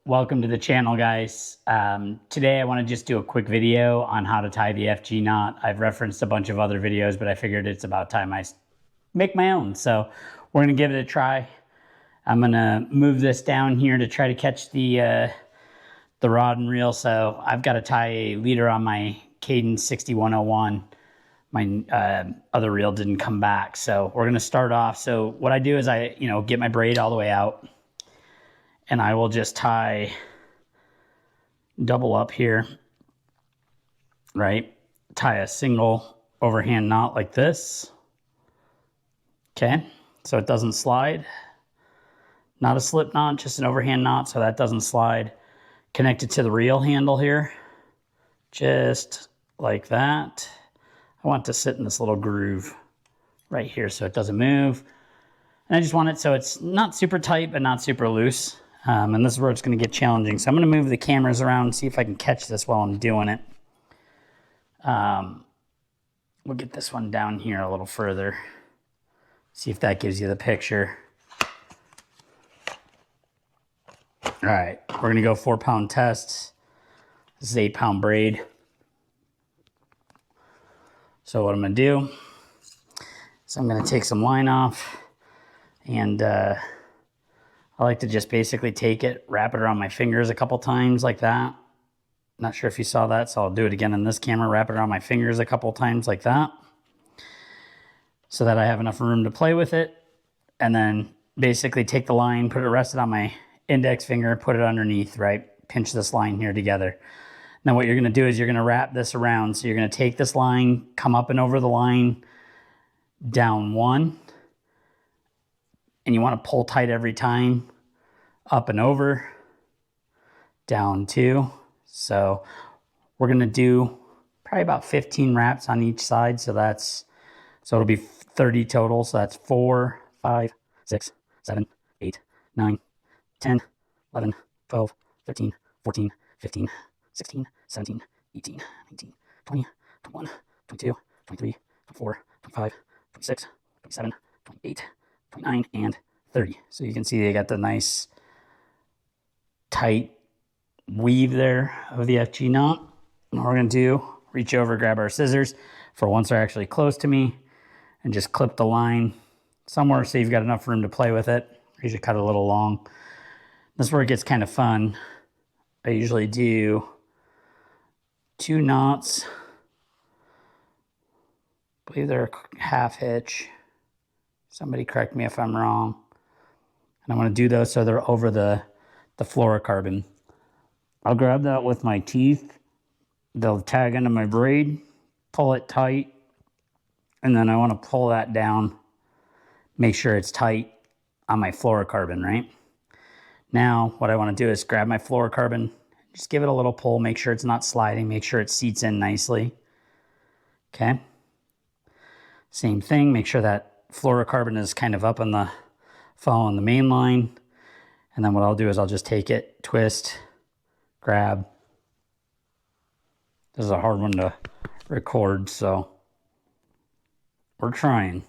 welcome to the channel, guys. Today I want to just do a quick video on how to tie the FG knot. I've referenced a bunch of other videos, but I figured it's about time I make my own. So we're going to give it a try. I'm going to move this down here to try to catch the rod and reel. So I've got to tie a leader on my Cadence 6101. My other reel didn't come back. So we're going to start off. So what I do is I, get my braid all the way out. And I will just tie double up here, right? Tie a single overhand knot like this. Okay, so it doesn't slide. Not a slip knot, just an overhand knot, so that doesn't slide. Connect it to the reel handle here, just like that. I want to sit in this little groove right here so it doesn't move. And I just want it so it's not super tight, but not super loose. And this is where it's going to get challenging. So I'm going to move the cameras around and see if I can catch this while I'm doing it. We'll get this one down here a little further. See if that gives you the picture. All right, we're going to go 4-pound test. This is 8-pound braid. So what I'm going to do is I'm going to take some line off, and I like to just basically take it, wrap it around my fingers a couple times like that. Not sure if you saw that, so I'll do it again in this camera. Wrap it around my fingers a couple times like that, so that I have enough room to play with it. And then basically take the line, put it rested on my index finger, put it underneath, right? Pinch this line here together. Now what you're going to do is you're going to wrap this around. So you're going to take this line, come up and over the line, down 1. And you want to pull tight every time, up and over, down 2. So we're going to do probably about 15 wraps on each side. So it'll be 30 total. So that's 4, 5, 6, 7, 8, 9, 10, 11, 12, 13, 14, 15, 16, 17, 18, 19, 20, 21, 22, 23, 24, 25, 26, 27, 28, 29, and 30. So you can see they got the nice tight weave there of the FG knot. And what we're going to do, reach over, grab our scissors for once they're actually close to me, and just clip the line somewhere so you've got enough room to play with it. You should cut it a little long. This is where it gets kind of fun. I usually do 2 knots. I believe they're a half hitch. Somebody correct me if I'm wrong. And I want to do those so they're over the fluorocarbon. I'll grab that with my teeth. They'll tag into my braid, pull it tight, and then I want to pull that down, make sure it's tight on my fluorocarbon, right? Now, what I want to do is grab my fluorocarbon, just give it a little pull, make sure it's not sliding, make sure it seats in nicely. Okay. Same thing, make sure that fluorocarbon is kind of up on the, following the main line. And then what I'll do is I'll just take it, twist, grab. This is a hard one to record, so we're trying.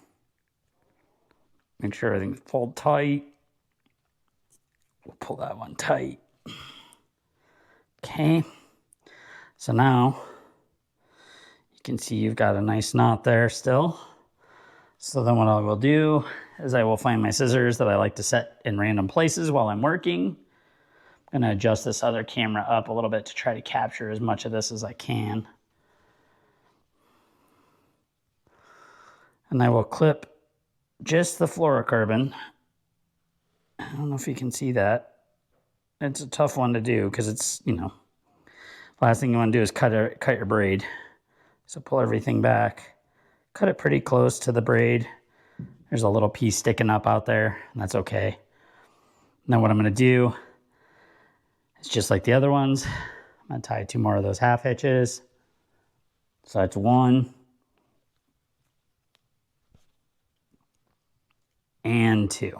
Make sure everything's pulled tight. We'll pull that one tight. Okay. So now you can see you've got a nice knot there still. So then what I will do is I will find my scissors that I like to set in random places while I'm working. I'm going to adjust this other camera up a little bit to try to capture as much of this as I can. And I will clip just the fluorocarbon. I don't know if you can see that. It's a tough one to do because it's, last thing you want to do is cut your braid. So pull everything back. Cut it pretty close to the braid. There's a little piece sticking up out there, and that's okay. Now what I'm going to do is just like the other ones, I'm going to tie 2 more of those half hitches. So that's 1 and 2.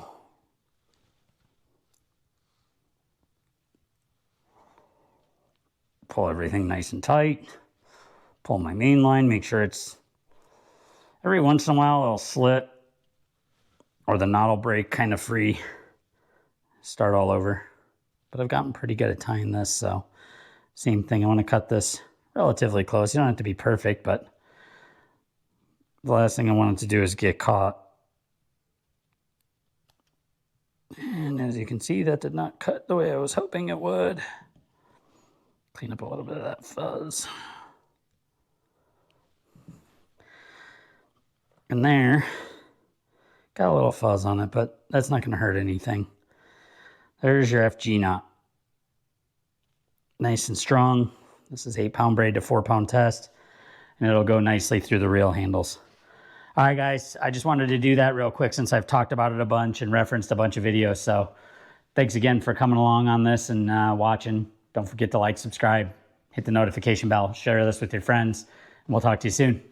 Pull everything nice and tight. Pull my main line, make sure it's, every once in a while it'll slip or the knot will break kind of free. Start all over. but I've gotten pretty good at tying this. So same thing, I want to cut this relatively close. You don't have to be perfect, but the last thing I wanted to do is get caught. And as you can see, that did not cut the way I was hoping it would. Clean up a little bit of that fuzz. And there, got a little fuzz on it, but that's not going to hurt anything. There's your FG knot. Nice and strong. This is 8-pound braid to 4-pound test, and it'll go nicely through the reel handles. All right, guys, I just wanted to do that real quick since I've talked about it a bunch and referenced a bunch of videos. So thanks again for coming along on this and watching. Don't forget to like, subscribe, hit the notification bell, share this with your friends, and we'll talk to you soon.